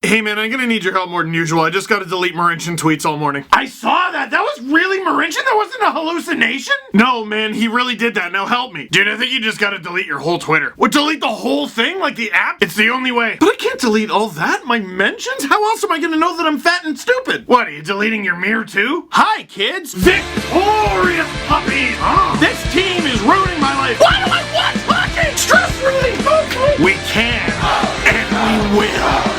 Hey man, I'm gonna need your help more than usual. I just gotta delete Marincin tweets all morning. I saw that! That was really Marincin? That wasn't a hallucination? No man, he really did that. Now help me. Dude, I think you just gotta delete your whole Twitter. What, delete the whole thing? Like the app? It's the only way. But I can't delete all that? My mentions? How else am I gonna know that I'm fat and stupid? What, are you deleting your mirror too? Hi kids! Victorious puppies! This team is ruining my life! Why do I watch hockey? Stress relief! We can, and we will.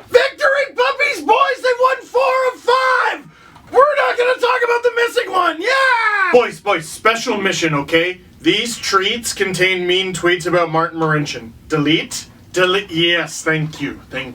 Victory puppies, boys! They won 4 of 5! We're not gonna talk about the missing one! Yeah! Boys, special mission, okay? These treats contain mean tweets about Martin Marincin. Delete? Delete. Yes, thank you. They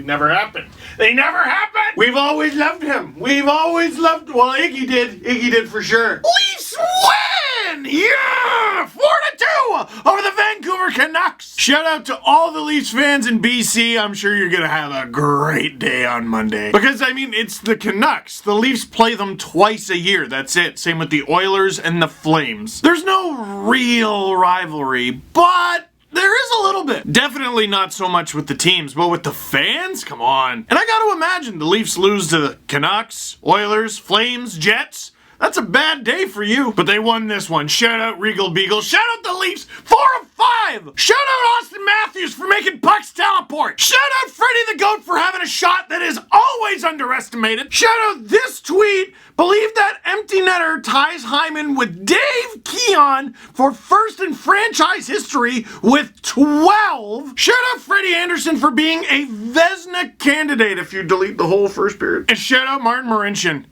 never happened. They never happened! We've always loved him. We've always loved, well, Iggy did for sure. Leafs win! Yeah! 4-2 over the Vancouver Canucks. Shout out to all the Leafs fans in BC. I'm sure you're gonna have a great day on Monday. Because, I mean, it's the Canucks. The Leafs play them twice a year. That's it. Same with the Oilers and the Flames. There's no real rivalry, but there is a little bit. Definitely not so much with the teams, but with the fans? Come on. And I gotta imagine the Leafs lose to the Canucks, Oilers, Flames, Jets. That's a bad day for you. But they won this one. Shout out Regal Beagle. Shout out the Leafs. 4 of 5. Shout out Austin Matthews for making pucks teleport. Shout out Freddie the Goat for having a shot that is always underestimated. Shout out this tweet. Believe that empty netter ties Hyman with Dave Keon for first in franchise history with 12. Shout out Freddie Anderson for being a Vezina candidate if you delete the whole first period. And shout out Martin Marincin.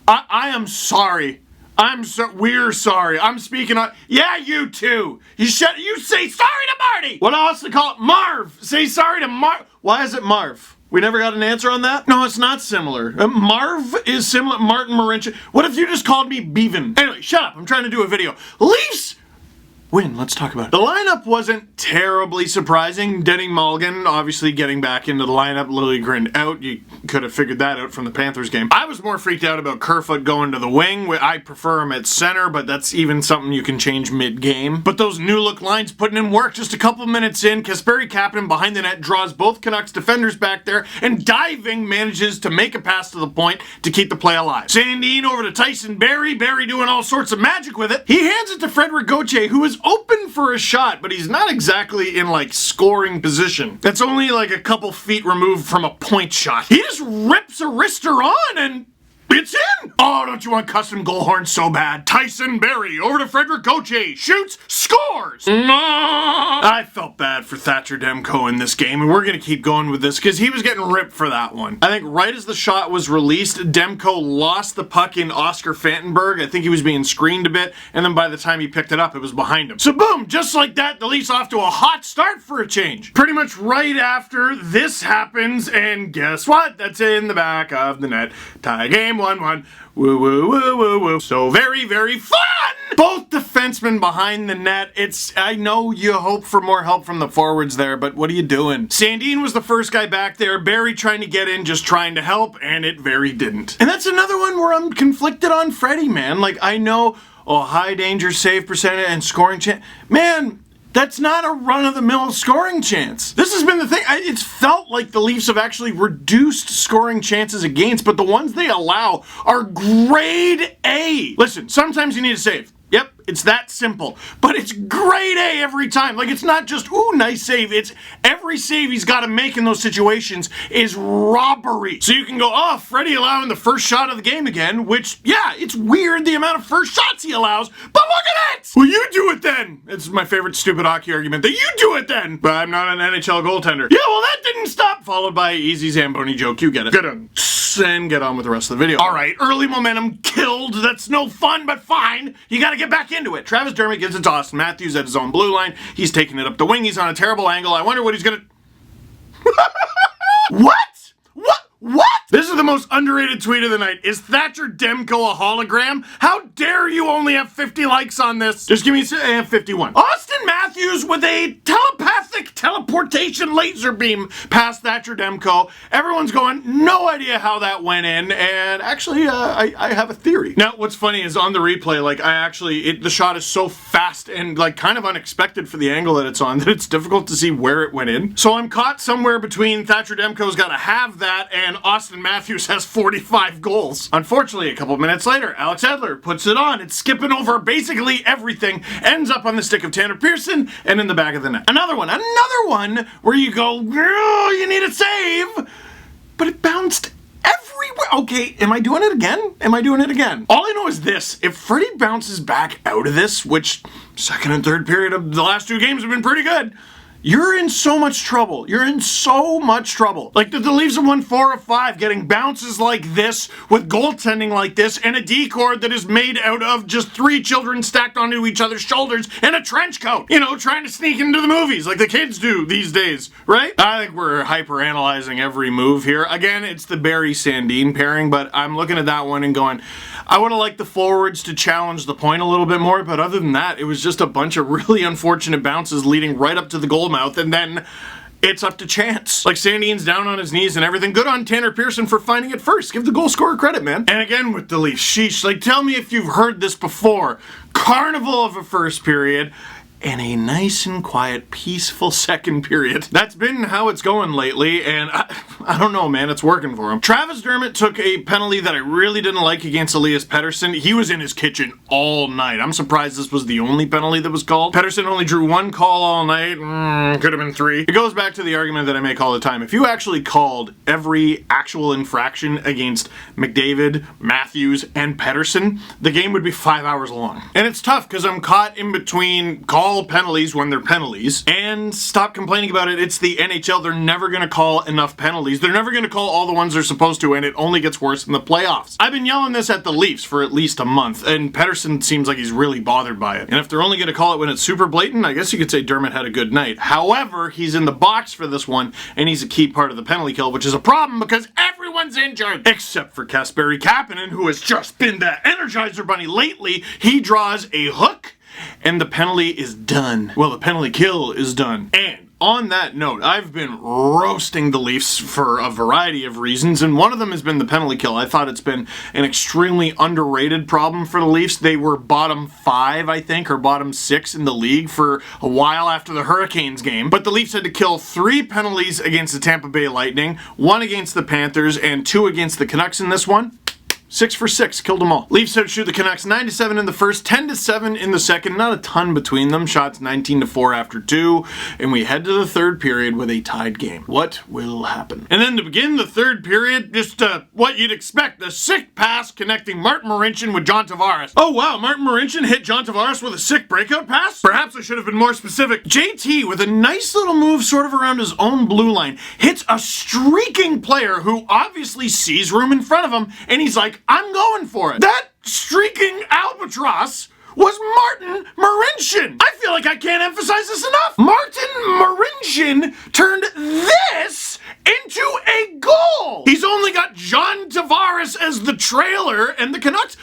I am sorry. We're sorry. I'm speaking on, yeah, you too. You say sorry to Marty. What else to call it? Marv. Say sorry to Marv. Why is it Marv? We never got an answer on that? No, it's not similar. Marv is similar. Martin Marincin. What if you just called me Bevan? Anyway, shut up. I'm trying to do a video. Leafs win. Let's talk about it. The lineup wasn't terribly surprising. Denning Mulligan obviously getting back into the lineup. Liljegren out. You could have figured that out from the Panthers game. I was more freaked out about Kerfoot going to the wing. I prefer him at center, but that's even something you can change mid-game. But those new look lines putting in work just a couple minutes in. Kasperi Kapanen behind the net draws both Canucks defenders back there and diving manages to make a pass to the point to keep the play alive. Sandin over to Tyson Barrie. Barrie doing all sorts of magic with it. He hands it to Frederic Gauthier, who is open for a shot, but he's not exactly in like scoring position. That's only like a couple feet removed from a point shot. He just rips a wrister on and it's in! Oh, don't you want custom goal horns so bad? Tyson Barrie over to Frederic Gauthier. Shoots, scores! I felt bad for Thatcher Demko in this game, and we're gonna keep going with this because he was getting ripped for that one. I think right as the shot was released, Demko lost the puck in Oscar Fantenberg. I think he was being screened a bit, and then by the time he picked it up, it was behind him. So boom, just like that, the Leafs off to a hot start for a change. Pretty much right after this happens, and guess what? That's in the back of the net. Tie game 1-1. Woo, woo, woo, woo, woo. So very, very fun! Both defensemen behind the net. I know you hope for more help from the forwards there, but what are you doing? Sandin was the first guy back there. Barrie trying to get in, just trying to help, and it very didn't. And that's another one where I'm conflicted on Freddie, man. Like, I know, high danger save percentage and scoring chance. Man, that's not a run-of-the-mill scoring chance. This has been the thing. It's felt like the Leafs have actually reduced scoring chances against, but the ones they allow are grade A. Listen, sometimes you need a save. Yep, it's that simple. But it's grade A every time. Like, it's not just, ooh, nice save. It's every save he's got to make in those situations is robbery. So you can go, oh, Freddie allowing the first shot of the game again, which, yeah, it's weird the amount of first shots he allows, but look at it! Well, you do it then. It's my favorite stupid hockey argument, that you do it then. But I'm not an NHL goaltender. Yeah, well, that didn't stop. Followed by easy Zamboni joke. You get it. Good on. And get on with the rest of the video. All right, early momentum killed. That's no fun, but fine. You got to get back into it. Travis Dermott gives it to Austin Matthews at his own blue line. He's taking it up the wing. He's on a terrible angle. I wonder what he's gonna... What? What? This is the most underrated tweet of the night. Is Thatcher Demko a hologram? How dare you only have 50 likes on this? Just give me 51. Austin Matthews with a telepathic teleportation laser beam past Thatcher Demko. Everyone's going, no idea how that went in, and actually, I have a theory. Now, what's funny is on the replay, like, the shot is so fast and, like, kind of unexpected for the angle that it's on that it's difficult to see where it went in. So I'm caught somewhere between Thatcher Demko's gotta have that and Austin Matthews has 45 goals. Unfortunately, a couple minutes later, Alex Edler puts it on. It's skipping over basically everything, ends up on the stick of Tanner Pearson and in the back of the net. Another one where you go, girl, you need a save, but it bounced everywhere. Okay, am I doing it again? All I know is this: if Freddie bounces back out of this, which second and third period of the last two games have been pretty good, you're in so much trouble. Like, the Leafs have won 4 of 5, getting bounces like this, with goaltending like this, and a D-cord that is made out of just 3 children stacked onto each other's shoulders and a trench coat. You know, trying to sneak into the movies like the kids do these days, right? I think we're hyper-analyzing every move here. Again, it's the Barry-Sandin pairing, but I'm looking at that one and going, I would have liked the forwards to challenge the point a little bit more, but other than that, it was just a bunch of really unfortunate bounces leading right up to the goal mouth, and then it's up to chance. Like, Sandin's down on his knees and everything. Good on Tanner Pearson for finding it first. Give the goal scorer credit, man. And again with the Leafs, sheesh, like, tell me if you've heard this before. Carnival of a first period and a nice and quiet, peaceful second period. That's been how it's going lately, and I don't know, man, it's working for him. Travis Dermott took a penalty that I really didn't like against Elias Pettersson. He was in his kitchen all night. I'm surprised this was the only penalty that was called. Pettersson only drew 1 call all night. Could have been 3. It goes back to the argument that I make all the time. If you actually called every actual infraction against McDavid, Matthews, and Pettersson, the game would be 5 hours long. And it's tough because I'm caught in between call penalties when they're penalties and stop complaining about it. It's the NHL. They're never going to call enough penalties. They're never going to call all the ones they're supposed to, and it only gets worse in the playoffs. I've been yelling this at the Leafs for at least a month, and Pettersson seems like he's really bothered by it. And if they're only going to call it when it's super blatant, I guess you could say Dermott had a good night. However, he's in the box for this one, and he's a key part of the penalty kill, which is a problem because everyone's injured except for Kasperi Kapanen, who has just been the Energizer Bunny lately. He draws a hook, and the penalty is done. Well, the penalty kill is done. And on that note, I've been roasting the Leafs for a variety of reasons, and one of them has been the penalty kill. I thought it's been an extremely underrated problem for the Leafs. They were bottom 5, I think, or bottom 6 in the league for a while after the Hurricanes game. But the Leafs had to kill 3 penalties against the Tampa Bay Lightning, 1 against the Panthers, and 2 against the Canucks in this one. 6 for 6, killed them all. Leafs outshoot the Canucks 9-7 in the first, 10-7 in the second. Not a ton between them. Shots 19-4 after 2, and we head to the third period with a tied game. What will happen? And then to begin the third period, just what you'd expect, a sick pass connecting Martin Marincin with John Tavares. Oh wow, Martin Marincin hit John Tavares with a sick breakout pass? Perhaps I should have been more specific. JT, with a nice little move sort of around his own blue line, hits a streaking player who obviously sees room in front of him, and he's like, I'm going for it. That streaking albatross was Martin Marincin. I feel like I can't emphasize this enough. Martin Marincin turned this into a goal. He's only got John Tavares as the trailer, and the Canucks,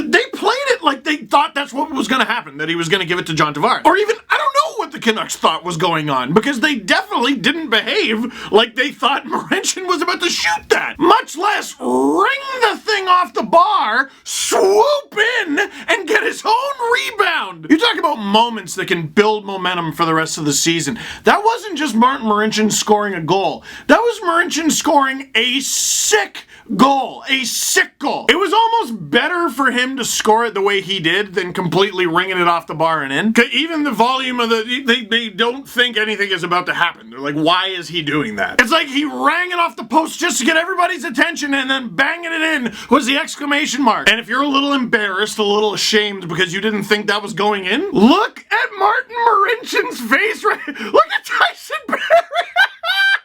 they played it like they thought that's what was going to happen, that he was going to give it to John Tavares. Or even, I don't know what the Canucks thought was going on, because they definitely didn't behave like they thought Marincin was about to shoot that. Much less ring the thing off the bar, swoop in, and get his own rebound. You talk about moments that can build momentum for the rest of the season. That wasn't just Martin Marincin scoring a goal. That was Marincin scoring a sick goal. A sick goal. It was almost better for him to score it the way he did than completely ringing it off the bar and in. Even the volume of they don't think anything is about to happen. They're like, why is he doing that? It's like he rang it off the post just to get everybody's attention, and then banging it in was the exclamation mark. And if you're a little embarrassed, a little ashamed because you didn't think that was going in, look at Martin Marincin's face right. Look at Tyson Barrie.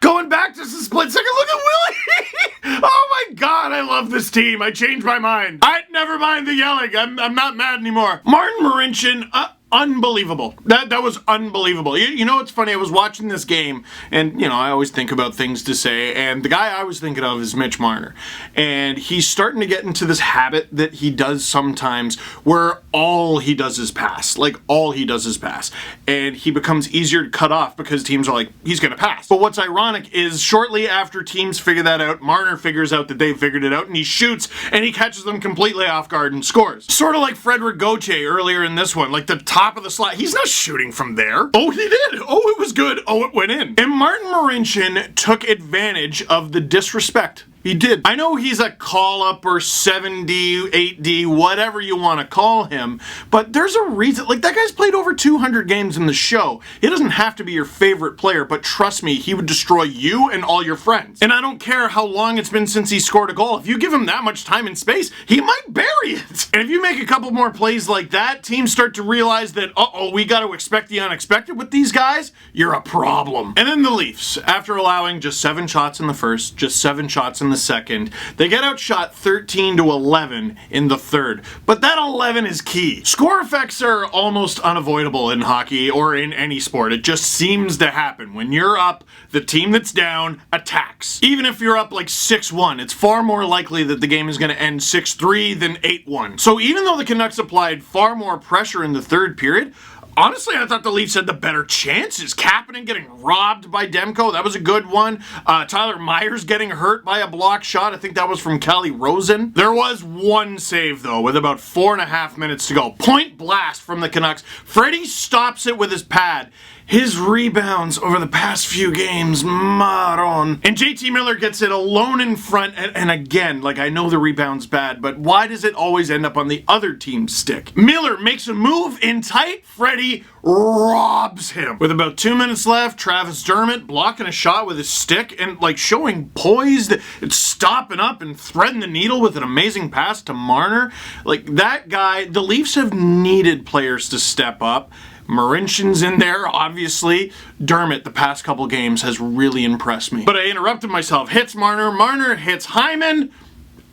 Going back just a split second, look at Willie. Oh my God, I love this team. I changed my mind. Never mind the yelling. I'm not mad anymore. Martin Marincin, unbelievable. That was unbelievable. You know what's funny? I was watching this game, and you know, I always think about things to say, and the guy I was thinking of is Mitch Marner. And he's starting to get into this habit that he does sometimes where all he does is pass. Like, all he does is pass. And he becomes easier to cut off because teams are like, he's gonna pass. But what's ironic is shortly after teams figure that out, Marner figures out that they figured it out, and he shoots, and he catches them completely off guard and scores. Sort of like Frederick Gauthier earlier in this one, like the top of the slot. He's not shooting from there. Oh, he did. Oh, it was good. Oh, it went in. And Martin Marincin took advantage of the disrespect. He did. I know he's a call-up or 7D, 8D, whatever you want to call him, but there's a reason. Like, that guy's played over 200 games in the show. He doesn't have to be your favorite player, but trust me, he would destroy you and all your friends. And I don't care how long it's been since he scored a goal. If you give him that much time and space, he might bury it. And if you make a couple more plays like that, teams start to realize that, uh-oh, we got to expect the unexpected with these guys. You're a problem. And then the Leafs, after allowing just 7 shots in the first, just 7 shots in the second, they get outshot 13-11 in the third. But that 11 is key. Score effects are almost unavoidable in hockey or in any sport. It just seems to happen. When you're up, the team that's down attacks. Even if you're up like 6-1, it's far more likely that the game is going to end 6-3 than 8-1. So even though the Canucks applied far more pressure in the third period, honestly, I thought the Leafs had the better chances. Kapanen getting robbed by Demko, that was a good one. Tyler Myers getting hurt by a block shot. I think that was from Calle Rosen. There was one save, though, with about 4.5 minutes to go. Point blast from the Canucks. Freddie stops it with his pad. His rebounds over the past few games, maron. And JT Miller gets it alone in front, and again, like, I know the rebound's bad, but why does it always end up on the other team's stick? Miller makes a move in tight, Freddie robs him. With about 2 minutes left, Travis Dermott blocking a shot with his stick and like showing poise, it's stopping up and threading the needle with an amazing pass to Marner. Like, that guy, the Leafs have needed players to step up. Marincin's in there, obviously. Dermott, the past couple games, has really impressed me. But I interrupted myself. Hits Marner. Marner hits Hyman.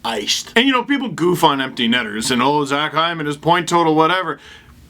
Iced. And you know, people goof on empty netters and, oh, Zach Hyman, his point total, whatever.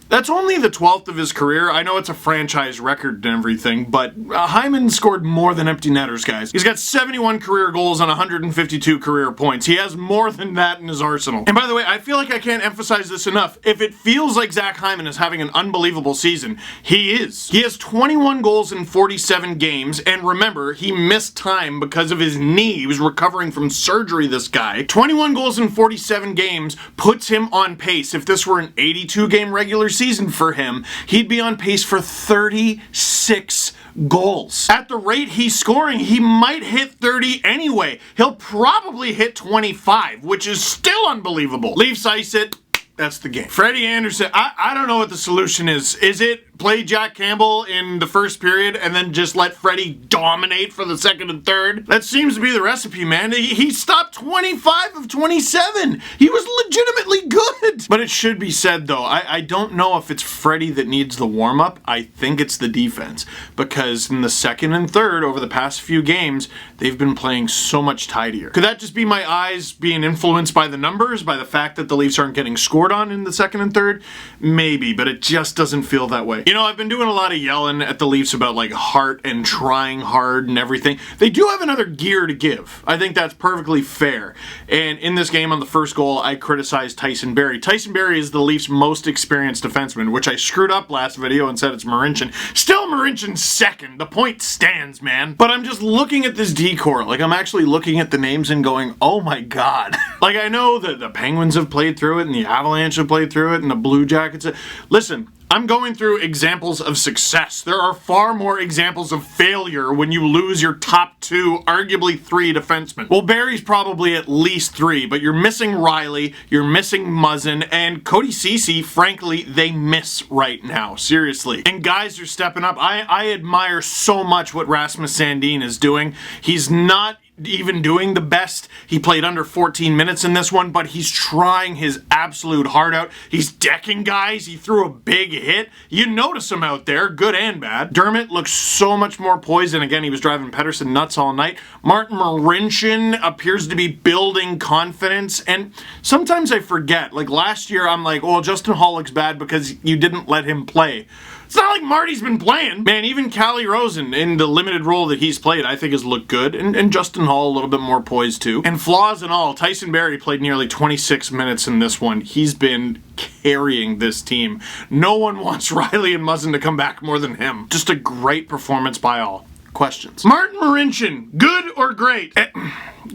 That's only the 12th of his career. I know it's a franchise record and everything, but Hyman scored more than empty netters, guys. He's got 71 career goals and 152 career points. He has more than that in his arsenal. And by the way, I feel like I can't emphasize this enough. If it feels like Zach Hyman is having an unbelievable season, he is. He has 21 goals in 47 games, and remember, he missed time because of his knee. He was recovering from surgery, this guy. 21 goals in 47 games puts him on pace. If this were an 82-game regular season for him, he'd be on pace for 36 goals. At the rate he's scoring, he might hit 30 anyway. He'll probably hit 25, which is still unbelievable. Leafs ice it. That's the game. Freddie Anderson, I don't know what the solution is. Is it play Jack Campbell in the first period and then just let Freddie dominate for the second and third? That seems to be the recipe, man. He stopped 25 of 27. He was legitimately good. But it should be said, though, I don't know if it's Freddie that needs the warm-up. I think it's the defense. Because in the second and third, over the past few games, they've been playing so much tidier. Could that just be my eyes being influenced by the numbers, by the fact that the Leafs aren't getting scored on in the second and third? Maybe, but it just doesn't feel that way. You know, I've been doing a lot of yelling at the Leafs about like heart and trying hard and everything. They do have another gear to give. I think that's perfectly fair. And in this game on the first goal, I criticized Tyson Barrie. Tyson Barrie is the Leafs' most experienced defenseman, which I screwed up last video and said it's Marincin. Still Marincin's second. The point stands, man. But I'm just looking at this decor. Like, I'm actually looking at the names and going, oh my god. Like, I know that the Penguins have played through it and the Avalanche have played through it and the Blue Jackets. Listen, I'm going through examples of success. There are far more examples of failure when you lose your top 2, arguably 3 defensemen. Well, Barry's probably at least 3, but you're missing Riley, you're missing Muzzin, and Cody Ceci, frankly, they miss right now. Seriously. And guys are stepping up. I admire so much what Rasmus Sandin is doing. He's not even doing the best. He played under 14 minutes in this one, but he's trying his absolute heart out. He's decking guys. He threw a big hit. You notice him out there, good and bad. Dermott looks so much more poised, and again, he was driving Pedersen nuts all night. Martin Marincin appears to be building confidence, and sometimes I forget. Like last year, I'm like, oh, Justin Hall looks bad because you didn't let him play. It's not like Marty's been playing. Man, even Callie Rosen, in the limited role that he's played, I think has looked good. And Justin Hall, a little bit more poised too. And flaws and all, Tyson Barrie played nearly 26 minutes in this one. He's been carrying this team. No one wants Riley and Muzzin to come back more than him. Just a great performance by all. Questions. Martin Marincin, good or great?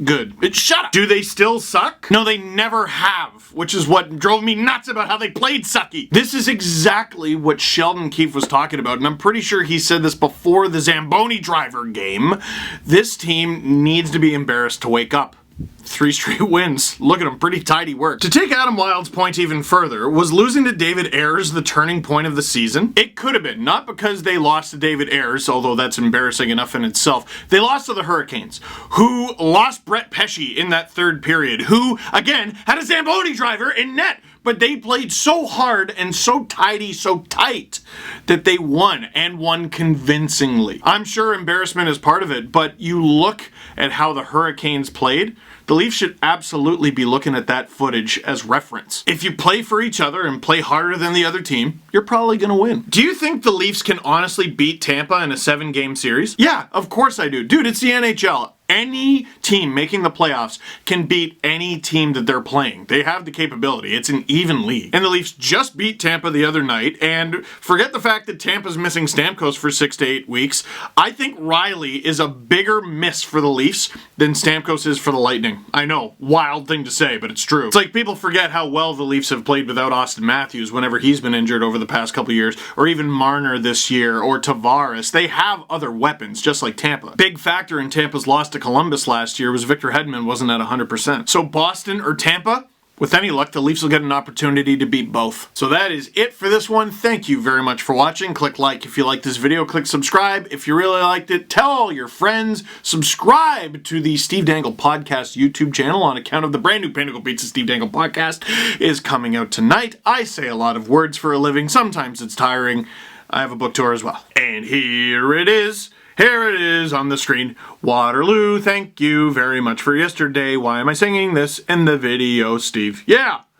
Good. Shut up. Do they still suck? No, they never have, which is what drove me nuts about how they played sucky. This is exactly what Sheldon Keefe was talking about, and I'm pretty sure he said this before the Zamboni driver game. This team needs to be embarrassed to wake up. 3 straight wins. Look at him, pretty tidy work. To take Adam Wild's point even further, was losing to David Ayres the turning point of the season? It could have been, not because they lost to David Ayres, although that's embarrassing enough in itself. They lost to the Hurricanes, who lost Brett Pesce in that third period, who, again, had a Zamboni driver in net. But they played so hard and so tidy, so tight, that they won, and won convincingly. I'm sure embarrassment is part of it, but you look at how the Hurricanes played, the Leafs should absolutely be looking at that footage as reference. If you play for each other and play harder than the other team, you're probably going to win. Do you think the Leafs can honestly beat Tampa in a 7-game series? Yeah, of course I do. Dude, it's the NHL. Any team making the playoffs can beat any team that they're playing. They have the capability. It's an even league. And the Leafs just beat Tampa the other night, and forget the fact that Tampa's missing Stamkos for 6 to 8 weeks. I think Riley is a bigger miss for the Leafs than Stamkos is for the Lightning. I know, wild thing to say, but it's true. It's like people forget how well the Leafs have played without Austin Matthews whenever he's been injured over the past couple years, or even Marner this year, or Tavares. They have other weapons, just like Tampa. Big factor in Tampa's loss to Columbus last year was Victor Hedman wasn't at 100%. So Boston or Tampa? With any luck, the Leafs will get an opportunity to beat both. So that is it for this one. Thank you very much for watching. Click like if you liked this video. Click subscribe if you really liked it. Tell all your friends. Subscribe to the Steve Dangle Podcast YouTube channel on account of the brand new Pinnacle Pizza Steve Dangle Podcast is coming out tonight. I say a lot of words for a living. Sometimes it's tiring. I have a book tour as well. And here it is. Here it is on the screen. Waterloo, thank you very much for yesterday. Why am I singing this in the video, Steve? Yeah!